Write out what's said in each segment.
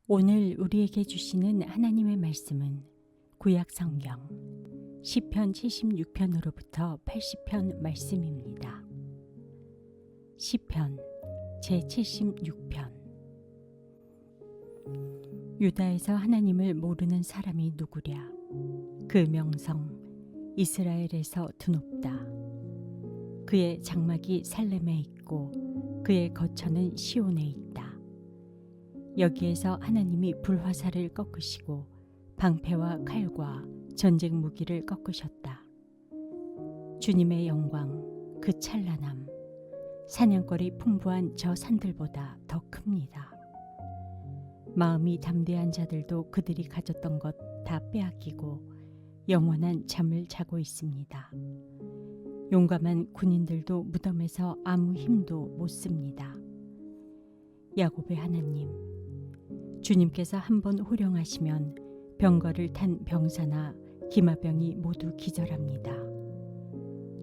오늘 우리에게 주시는 하나님의 말씀은 구약 성경 시편 76편으로부터 80편 말씀입니다. 시편 제76편. 유다에서 하나님을 모르는 사람이 누구랴? 그 명성 이스라엘에서 드높다. 그의 장막이 살렘에 있고 그의 거처는 시온에 있다. 여기에서 하나님이 불화살을 꺾으시고 방패와 칼과 전쟁 무기를 꺾으셨다. 주님의 영광, 그 찬란함, 사냥거리 풍부한 저 산들보다 더 큽니다. 마음이 담대한 자들도 그들이 가졌던 것 다 빼앗기고 영원한 잠을 자고 있습니다. 용감한 군인들도 무덤에서 아무 힘도 못 씁니다. 야곱의 하나님, 주님께서 한번 호령하시면 병거를 탄 병사나 기마병이 모두 기절합니다.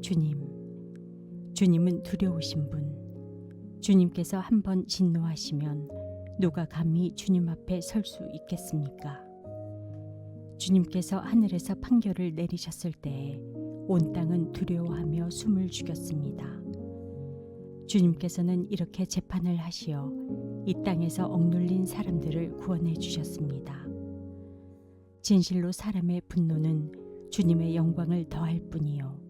주님은 두려우신 분. 주님께서 한번 진노하시면 누가 감히 주님 앞에 설 수 있겠습니까? 주님께서 하늘에서 판결을 내리셨을 때에 온 땅은 두려워하며 숨을 죽였습니다. 주님께서는 이렇게 재판을 하시어 이 땅에서 억눌린 사람들을 구원해 주셨습니다. 진실로 사람의 분노는 주님의 영광을 더할 뿐이요,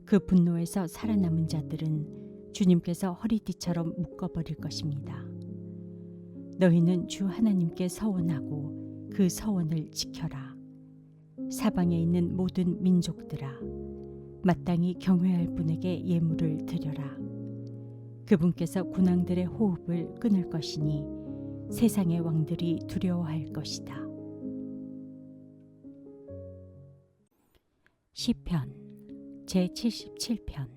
그 분노에서 살아남은 자들은 주님께서 허리띠처럼 묶어버릴 것입니다. 너희는 주 하나님께 서원하고 그 서원을 지켜라. 사방에 있는 모든 민족들아, 마땅히 경외할 분에게 예물을 드려라. 그분께서 군왕들의 호흡을 끊을 것이니 세상의 왕들이 두려워할 것이다. 시편 제77편.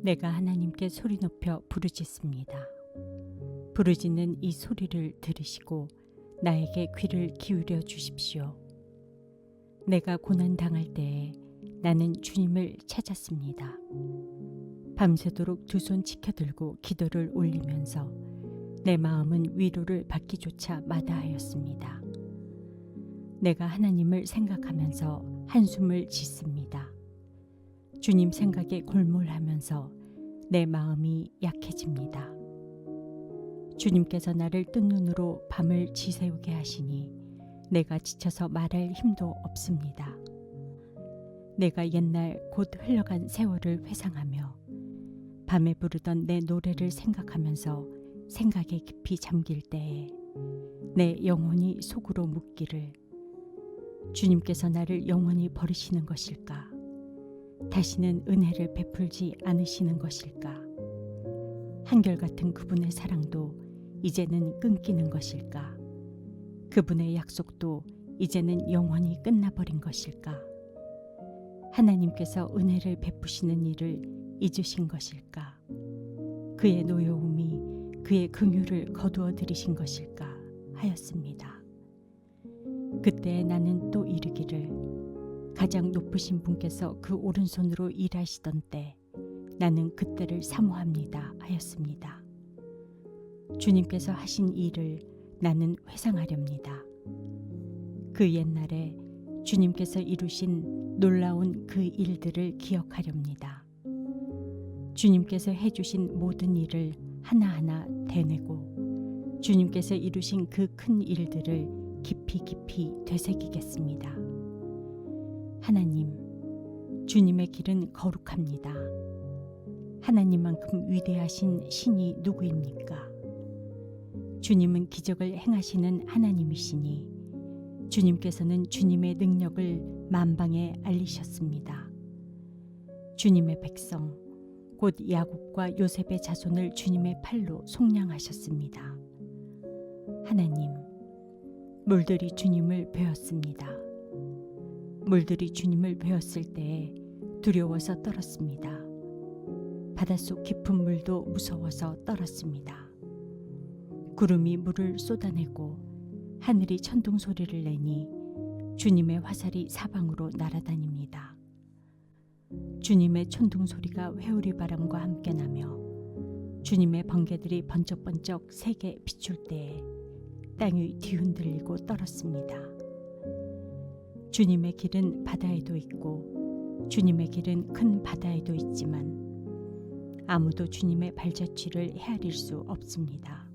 내가 하나님께 소리 높여 부르짖습니다. 부르짖는 이 소리를 들으시고 나에게 귀를 기울여 주십시오. 내가 고난당할 때에 나는 주님을 찾았습니다. 밤새도록 두 손 치켜들고 기도를 올리면서 내 마음은 위로를 받기조차 마다하였습니다. 내가 하나님을 생각하면서 한숨을 짓습니다. 주님 생각에 골몰하면서 내 마음이 약해집니다. 주님께서 나를 뜬 눈으로 밤을 지새우게 하시니 내가 지쳐서 말할 힘도 없습니다. 내가 옛날 곧 흘러간 세월을 회상하며 밤에 부르던 내 노래를 생각하면서 생각에 깊이 잠길 때에 내 영혼이 속으로 묻기를, 주님께서 나를 영원히 버리시는 것일까? 다시는 은혜를 베풀지 않으시는 것일까? 한결같은 그분의 사랑도 이제는 끊기는 것일까? 그분의 약속도 이제는 영원히 끝나버린 것일까? 하나님께서 은혜를 베푸시는 일을 잊으신 것일까? 그의 노여움이 그의 긍휼을 거두어 들이신 것일까 하였습니다. 그때 나는 또 이르기를, 가장 높으신 분께서 그 오른손으로 일하시던 때 나는 그때를 사모합니다 하였습니다. 주님께서 하신 일을 나는 회상하렵니다. 그 옛날에 주님께서 이루신 놀라운 그 일들을 기억하렵니다. 주님께서 해주신 모든 일을 하나하나 되뇌고 주님께서 이루신 그 큰 일들을 깊이 깊이 되새기겠습니다. 하나님, 주님의 길은 거룩합니다. 하나님만큼 위대하신 신이 누구입니까? 주님은 기적을 행하시는 하나님이시니 주님께서는 주님의 능력을 만방에 알리셨습니다. 주님의 백성, 곧 야곱과 요셉의 자손을 주님의 팔로 속량하셨습니다. 하나님, 물들이 주님을 베었습니다. 물들이 주님을 베었을 때에 두려워서 떨었습니다. 바닷속 깊은 물도 무서워서 떨었습니다. 구름이 물을 쏟아내고 하늘이 천둥 소리를 내니 주님의 화살이 사방으로 날아다닙니다. 주님의 천둥 소리가 회오리 바람과 함께 나며 주님의 번개들이 번쩍번쩍 세게 비출 때에 땅이 뒤흔들리고 떨었습니다. 주님의 길은 바다에도 있고 주님의 길은 큰 바다에도 있지만 아무도 주님의 발자취를 헤아릴 수 없습니다.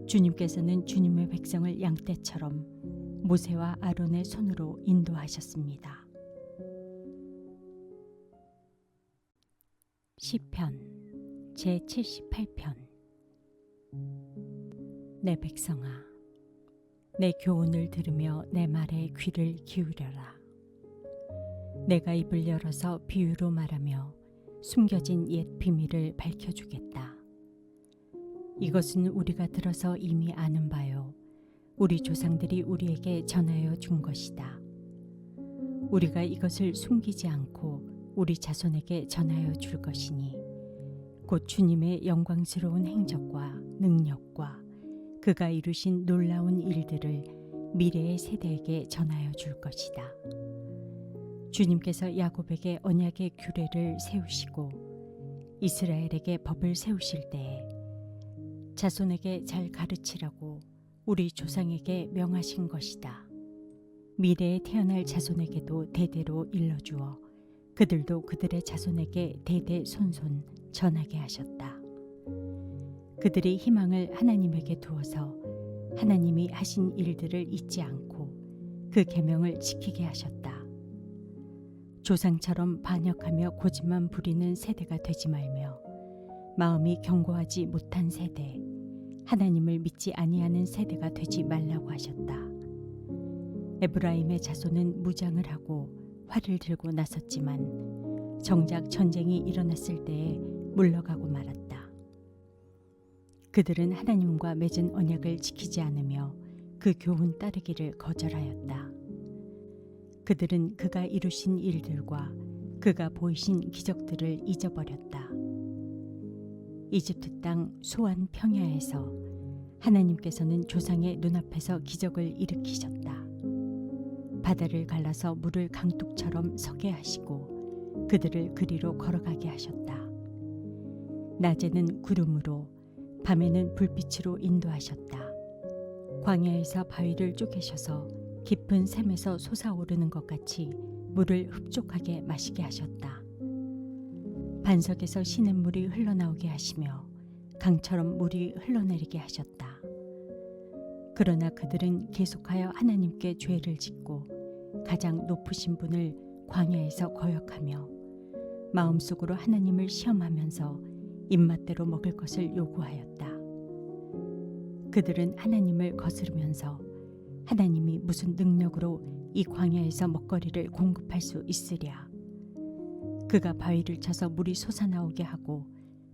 주님께서는 주님의 백성을 양떼처럼 모세와 아론의 손으로 인도하셨습니다. 시편 제78편. 내 백성아, 내 교훈을 들으며 내 말에 귀를 기울여라. 내가 입을 열어서 비유로 말하며 숨겨진 옛 비밀을 밝혀주겠다. 이것은 우리가 들어서 이미 아는 바요, 우리 조상들이 우리에게 전하여 준 것이다. 우리가 이것을 숨기지 않고 우리 자손에게 전하여 줄 것이니 곧 주님의 영광스러운 행적과 능력과 그가 이루신 놀라운 일들을 미래의 세대에게 전하여 줄 것이다. 주님께서 야곱에게 언약의 규례를 세우시고 이스라엘에게 법을 세우실 때에 자손에게 잘 가르치라고 우리 조상에게 명하신 것이다. 미래에 태어날 자손에게도 대대로 일러주어 그들도 그들의 자손에게 대대손손 전하게 하셨다. 그들이 희망을 하나님에게 두어서 하나님이 하신 일들을 잊지 않고 그 계명을 지키게 하셨다. 조상처럼 반역하며 고집만 부리는 세대가 되지 말며 마음이 견고하지 못한 세대, 하나님을 믿지 아니하는 세대가 되지 말라고 하셨다. 에브라임의 자손은 무장을 하고 활을 들고 나섰지만 정작 전쟁이 일어났을 때에 물러가고 말았다. 그들은 하나님과 맺은 언약을 지키지 않으며 그 교훈 따르기를 거절하였다. 그들은 그가 이루신 일들과 그가 보이신 기적들을 잊어버렸다. 이집트 땅 소안 평야에서 하나님께서는 조상의 눈앞에서 기적을 일으키셨다. 바다를 갈라서 물을 강둑처럼 서게 하시고 그들을 그리로 걸어가게 하셨다. 낮에는 구름으로 밤에는 불빛으로 인도하셨다. 광야에서 바위를 쪼개셔서 깊은 샘에서 솟아오르는 것 같이 물을 흡족하게 마시게 하셨다. 반석에서 시냇물이 흘러나오게 하시며 강처럼 물이 흘러내리게 하셨다. 그러나 그들은 계속하여 하나님께 죄를 짓고 가장 높으신 분을 광야에서 거역하며 마음속으로 하나님을 시험하면서 입맛대로 먹을 것을 요구하였다. 그들은 하나님을 거스르면서 하나님이 무슨 능력으로 이 광야에서 먹거리를 공급할 수 있으랴. 그가 바위를 쳐서 물이 솟아나오게 하고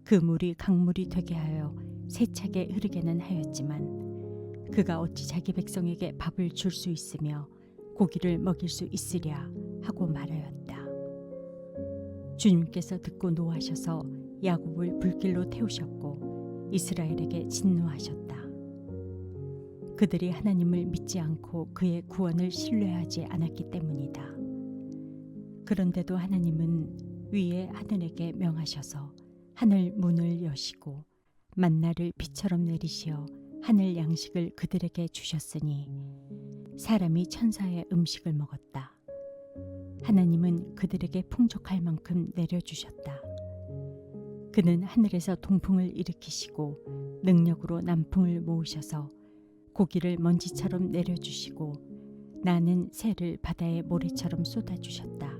그 물이 강물이 되게 하여 세차게 흐르게는 하였지만 그가 어찌 자기 백성에게 밥을 줄 수 있으며 고기를 먹일 수 있으랴 하고 말하였다. 주님께서 듣고 노하셔서 야곱을 불길로 태우셨고 이스라엘에게 진노하셨다. 그들이 하나님을 믿지 않고 그의 구원을 신뢰하지 않았기 때문이다. 그런데도 하나님은 위에 하늘에게 명하셔서 하늘 문을 여시고 만나를 비처럼 내리시어 하늘 양식을 그들에게 주셨으니 사람이 천사의 음식을 먹었다. 하나님은 그들에게 풍족할 만큼 내려주셨다. 그는 하늘에서 동풍을 일으키시고 능력으로 남풍을 모으셔서 고기를 먼지처럼 내려주시고 나는 새를 바다의 모래처럼 쏟아주셨다.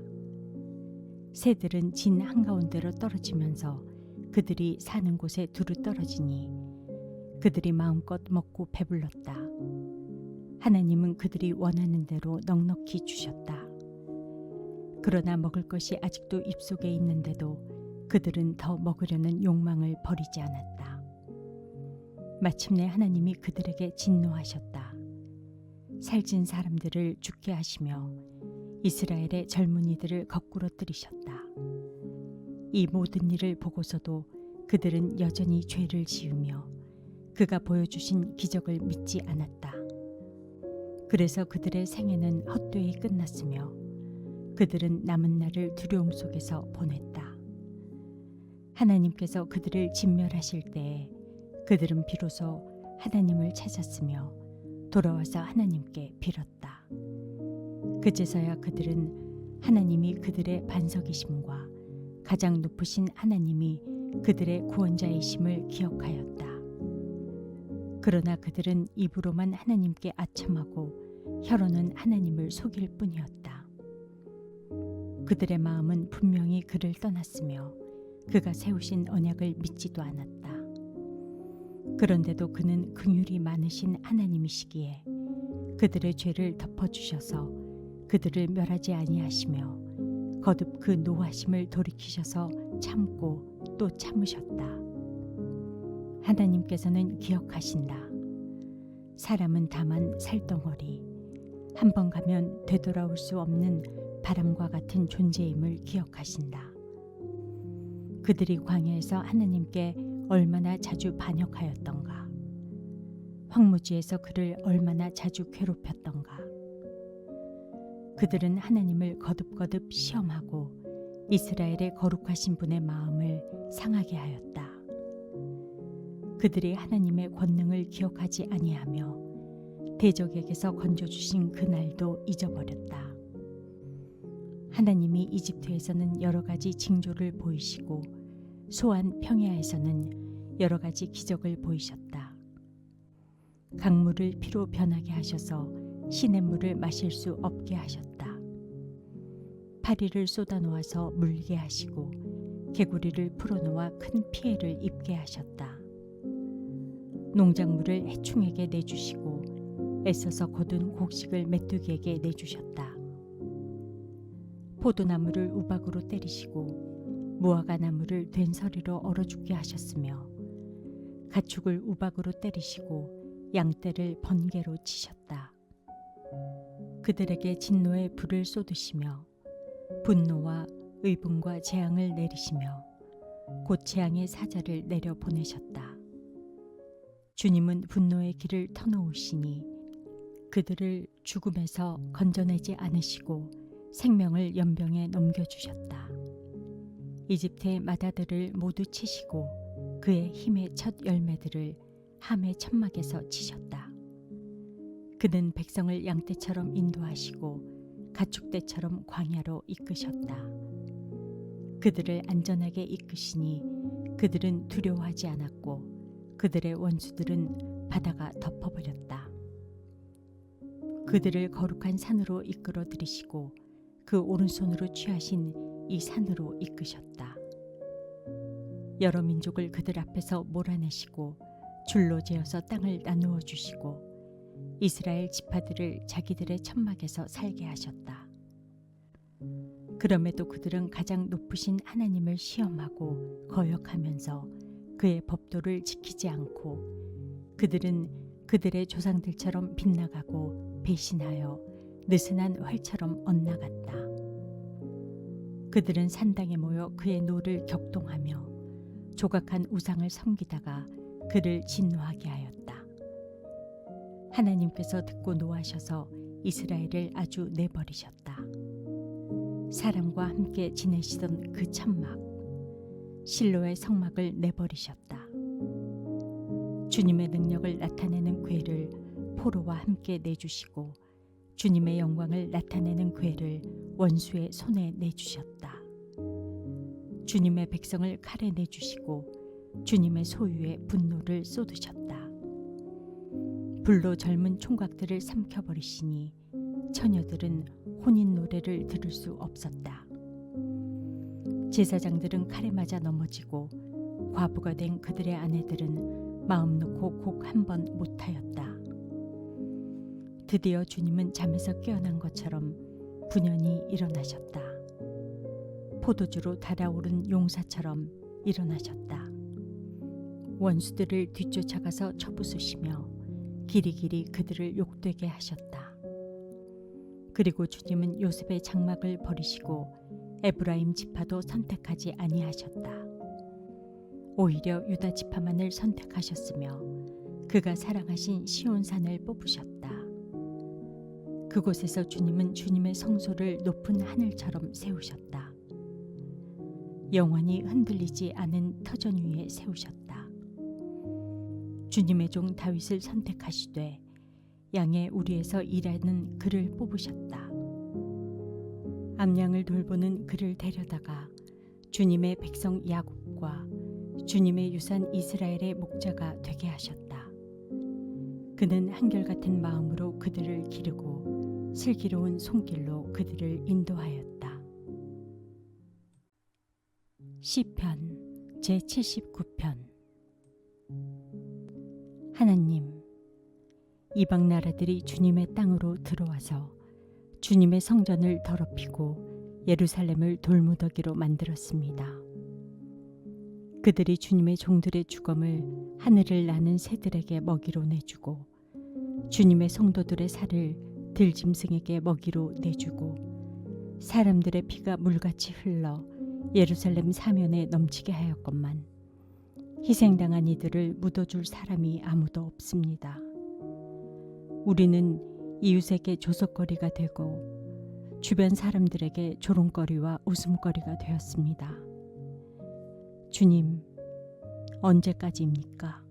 새들은 진 한가운데로 떨어지면서 그들이 사는 곳에 두루 떨어지니 그들이 마음껏 먹고 배불렀다. 하나님은 그들이 원하는 대로 넉넉히 주셨다. 그러나 먹을 것이 아직도 입속에 있는데도 그들은 더 먹으려는 욕망을 버리지 않았다. 마침내 하나님이 그들에게 진노하셨다. 살찐 사람들을 죽게 하시며 이스라엘의 젊은이들을 거꾸로 들이셨다. 이 모든 일을 보고서도 그들은 여전히 죄를 지으며 그가 보여주신 기적을 믿지 않았다. 그래서 그들의 생애는 헛되이 끝났으며 그들은 남은 날을 두려움 속에서 보냈다. 하나님께서 그들을 진멸하실 때에 그들은 비로소 하나님을 찾았으며 돌아와서 하나님께 빌었다. 그제서야 그들은 하나님이 그들의 반석이심과 가장 높으신 하나님이 그들의 구원자이심을 기억하였다. 그러나 그들은 입으로만 하나님께 아첨하고 혀로는 하나님을 속일 뿐이었다. 그들의 마음은 분명히 그를 떠났으며 그가 세우신 언약을 믿지도 않았다. 그런데도 그는 긍휼이 많으신 하나님이시기에 그들의 죄를 덮어주셔서 그들을 멸하지 아니하시며 거듭 그 노하심을 돌이키셔서 참고 또 참으셨다. 하나님께서는 기억하신다. 사람은 다만 살덩어리, 한 번 가면 되돌아올 수 없는 바람과 같은 존재임을 기억하신다. 그들이 광야에서 하나님께 얼마나 자주 반역하였던가, 황무지에서 그를 얼마나 자주 괴롭혔던가. 그들은 하나님을 거듭거듭 시험하고 이스라엘의 거룩하신 분의 마음을 상하게 하였다. 그들이 하나님의 권능을 기억하지 아니하며 대적에게서 건져주신 그날도 잊어버렸다. 하나님이 이집트에서는 여러 가지 징조를 보이시고 소안 평야에서는 여러 가지 기적을 보이셨다. 강물을 피로 변하게 하셔서 시냇물을 마실 수 없게 하셨다. 파리를 쏟아놓아서 물게 하시고 개구리를 풀어놓아 큰 피해를 입게 하셨다. 농작물을 해충에게 내주시고 애써서 거둔 곡식을 메뚜기에게 내주셨다. 포도나무를 우박으로 때리시고 무화과 나무를 된서리로 얼어 죽게 하셨으며 가축을 우박으로 때리시고 양떼를 번개로 치셨다. 그들에게 진노의 불을 쏟으시며 분노와 의분과 재앙을 내리시며 곧 재앙의 사자를 내려 보내셨다. 주님은 분노의 길을 터놓으시니 그들을 죽음에서 건져내지 않으시고 생명을 연병에 넘겨주셨다. 이집트의 마다들을 모두 치시고 그의 힘의 첫 열매들을 함의 천막에서 치셨다. 그는 백성을 양떼처럼 인도하시고 가축떼처럼 광야로 이끄셨다. 그들을 안전하게 이끄시니 그들은 두려워하지 않았고 그들의 원수들은 바다가 덮어버렸다. 그들을 거룩한 산으로 이끌어 들이시고 그 오른손으로 취하신 이 산으로 이끄셨다. 여러 민족을 그들 앞에서 몰아내시고 줄로 재어서 땅을 나누어 주시고 이스라엘 지파들을 자기들의 천막에서 살게 하셨다. 그럼에도 그들은 가장 높으신 하나님을 시험하고 거역하면서 그의 법도를 지키지 않고 그들은 그들의 조상들처럼 빗나가고 배신하여 느슨한 활처럼 엇나갔다. 그들은 산당에 모여 그의 노를 격동하며 조각한 우상을 섬기다가 그를 진노하게 하였다. 하나님께서 듣고 노하셔서 이스라엘을 아주 내버리셨다. 사람과 함께 지내시던 그 천막 실로의 성막을 내버리셨다. 주님의 능력을 나타내는 궤를 포로와 함께 내주시고 주님의 영광을 나타내는 궤를 원수의 손에 내주셨다. 주님의 백성을 칼에 내주시고 주님의 소유에 분노를 쏟으셨다. 불로 젊은 총각들을 삼켜버리시니 처녀들은 혼인 노래를 들을 수 없었다. 제사장들은 칼에 맞아 넘어지고 과부가 된 그들의 아내들은 마음 놓고 곡 한 번 못하였다. 드디어 주님은 잠에서 깨어난 것처럼 분연히 일어나셨다. 포도주로 달아오른 용사처럼 일어나셨다. 원수들을 뒤쫓아가서 쳐부수시며 길이길이 그들을 욕되게 하셨다. 그리고 주님은 요셉의 장막을 버리시고 에브라임 지파도 선택하지 아니하셨다. 오히려 유다 지파만을 선택하셨으며 그가 사랑하신 시온산을 뽑으셨다. 그곳에서 주님은 주님의 성소를 높은 하늘처럼 세우셨다. 영원히 흔들리지 않은 터전 위에 세우셨다. 주님의 종 다윗을 선택하시되 양의 우리에서 일하는 그를 뽑으셨다. 암양을 돌보는 그를 데려다가 주님의 백성 야곱과 주님의 유산 이스라엘의 목자가 되게 하셨다. 그는 한결같은 마음으로 그들을 기르고 슬기로운 손길로 그들을 인도하였다. 시편 제79편. 하나님, 이방 나라들이 주님의 땅으로 들어와서 주님의 성전을 더럽히고 예루살렘을 돌무더기로 만들었습니다. 그들이 주님의 종들의 주검을 하늘을 나는 새들에게 먹이로 내주고 주님의 성도들의 살을 들짐승에게 먹이로 내주고 사람들의 피가 물같이 흘러 예루살렘 사면에 넘치게 하였건만 희생당한 이들을 묻어줄 사람이 아무도 없습니다. 우리는 이웃에게 조석거리가 되고 주변 사람들에게 조롱거리와 웃음거리가 되었습니다. 주님, 언제까지입니까?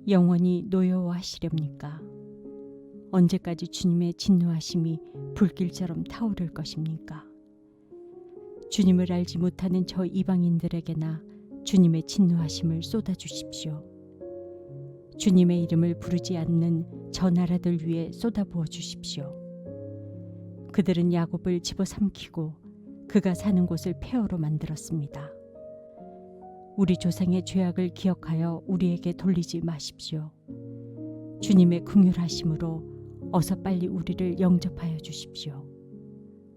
영원히 노여워하시렵니까? 언제까지 주님의 진노하심이 불길처럼 타오를 것입니까? 주님을 알지 못하는 저 이방인들에게나 주님의 진노하심을 쏟아주십시오. 주님의 이름을 부르지 않는 저 나라들 위에 쏟아부어 주십시오. 그들은 야곱을 집어삼키고 그가 사는 곳을 폐허로 만들었습니다. 우리 조상의 죄악을 기억하여 우리에게 돌리지 마십시오. 주님의 긍휼하심으로 어서 빨리 우리를 영접하여 주십시오.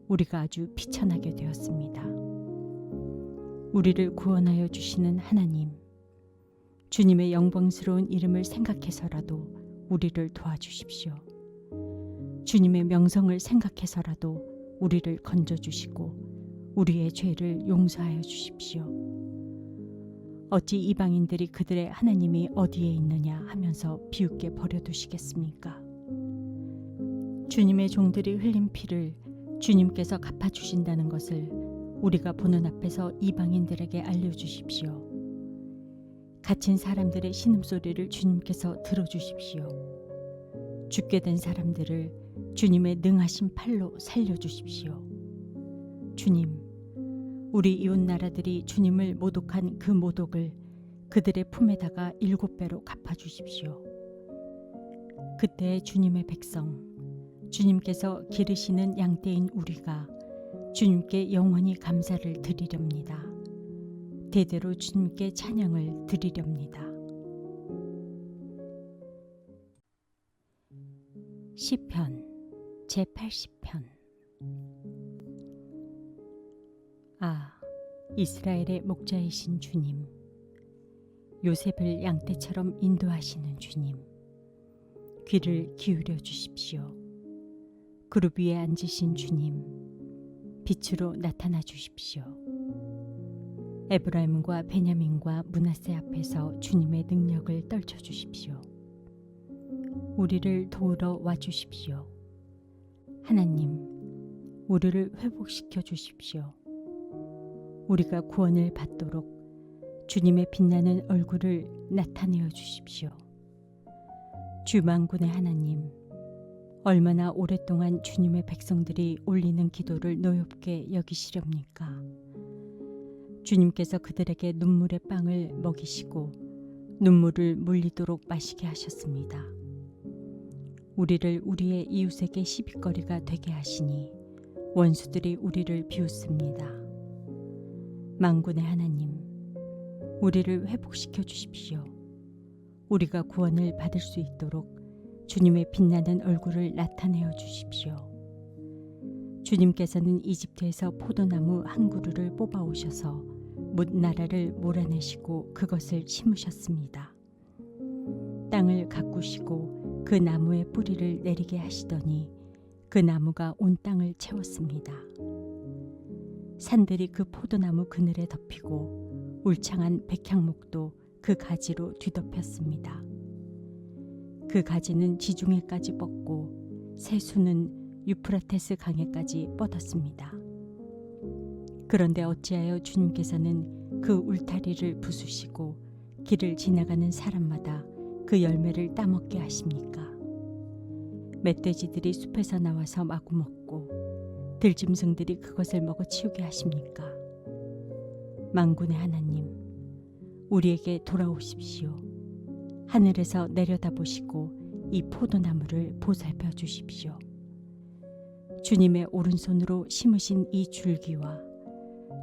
우리가 아주 비천하게 되었습니다. 우리를 구원하여 주시는 하나님, 주님의 영광스러운 이름을 생각해서라도 우리를 도와주십시오. 주님의 명성을 생각해서라도 우리를 건져주시고 우리의 죄를 용서하여 주십시오. 어찌 이방인들이 그들의 하나님이 어디에 있느냐 하면서 비웃게 버려두시겠습니까? 주님의 종들이 흘린 피를 주님께서 갚아주신다는 것을 우리가 보는 앞에서 이방인들에게 알려주십시오. 갇힌 사람들의 신음소리를 주님께서 들어주십시오. 죽게 된 사람들을 주님의 능하신 팔로 살려주십시오. 주님, 우리 이웃 나라들이 주님을 모독한 그 모독을 그들의 품에다가 7배로 갚아주십시오. 그때 주님의 백성, 주님께서 기르시는 양떼인 우리가 주님께 영원히 감사를 드리렵니다. 대대로 주님께 찬양을 드리렵니다. 시편 제80편. 아, 이스라엘의 목자이신 주님, 요셉을 양떼처럼 인도하시는 주님, 귀를 기울여 주십시오. 그룹 위에 앉으신 주님, 빛으로 나타나 주십시오. 에브라임과 베냐민과 므낫세 앞에서 주님의 능력을 떨쳐 주십시오. 우리를 도우러 와 주십시오. 하나님, 우리를 회복시켜 주십시오. 우리가 구원을 받도록 주님의 빛나는 얼굴을 나타내어 주십시오. 주 만군의 하나님, 얼마나 오랫동안 주님의 백성들이 올리는 기도를 노엽게 여기시렵니까? 주님께서 그들에게 눈물의 빵을 먹이시고 눈물을 물리도록 마시게 하셨습니다. 우리를 우리의 이웃에게 시비거리가 되게 하시니 원수들이 우리를 비웃습니다. 만군의 하나님, 우리를 회복시켜 주십시오. 우리가 구원을 받을 수 있도록 주님의 빛나는 얼굴을 나타내어 주십시오. 주님께서는 이집트에서 포도나무 한 그루를 뽑아오셔서 뭇 나라를 몰아내시고 그것을 심으셨습니다. 땅을 가꾸시고 그 나무의 뿌리를 내리게 하시더니 그 나무가 온 땅을 채웠습니다. 산들이 그 포도나무 그늘에 덮이고 울창한 백향목도 그 가지로 뒤덮였습니다. 그 가지는 지중해까지 뻗고 새수는 유프라테스 강에까지 뻗었습니다. 그런데 어찌하여 주님께서는 그 울타리를 부수시고 길을 지나가는 사람마다 그 열매를 따먹게 하십니까? 멧돼지들이 숲에서 나와서 마구 먹고 들짐승들이 그것을 먹어 치우게 하십니까? 만군의 하나님, 우리에게 돌아오십시오. 하늘에서 내려다보시고 이 포도나무를 보살펴 주십시오. 주님의 오른손으로 심으신 이 줄기와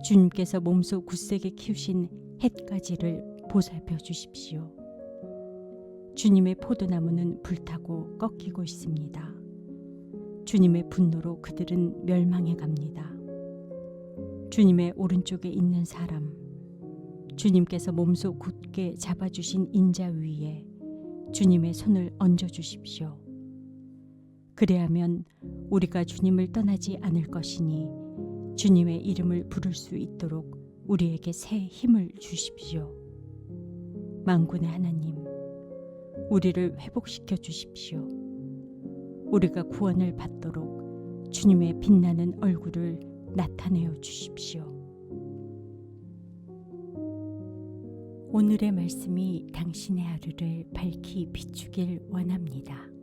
주님께서 몸소 굳세게 키우신 햇가지를 보살펴 주십시오. 주님의 포도나무는 불타고 꺾이고 있습니다. 주님의 분노로 그들은 멸망해 갑니다. 주님의 오른쪽에 있는 사람, 주님께서 몸소 굳게 잡아주신 인자 위에 주님의 손을 얹어 주십시오. 그래야면 우리가 주님을 떠나지 않을 것이니 주님의 이름을 부를 수 있도록 우리에게 새 힘을 주십시오. 만군의 하나님, 우리를 회복시켜 주십시오. 우리가 구원을 받도록 주님의 빛나는 얼굴을 나타내어 주십시오. 오늘의 말씀이 당신의 하루를 밝히 비추길 원합니다.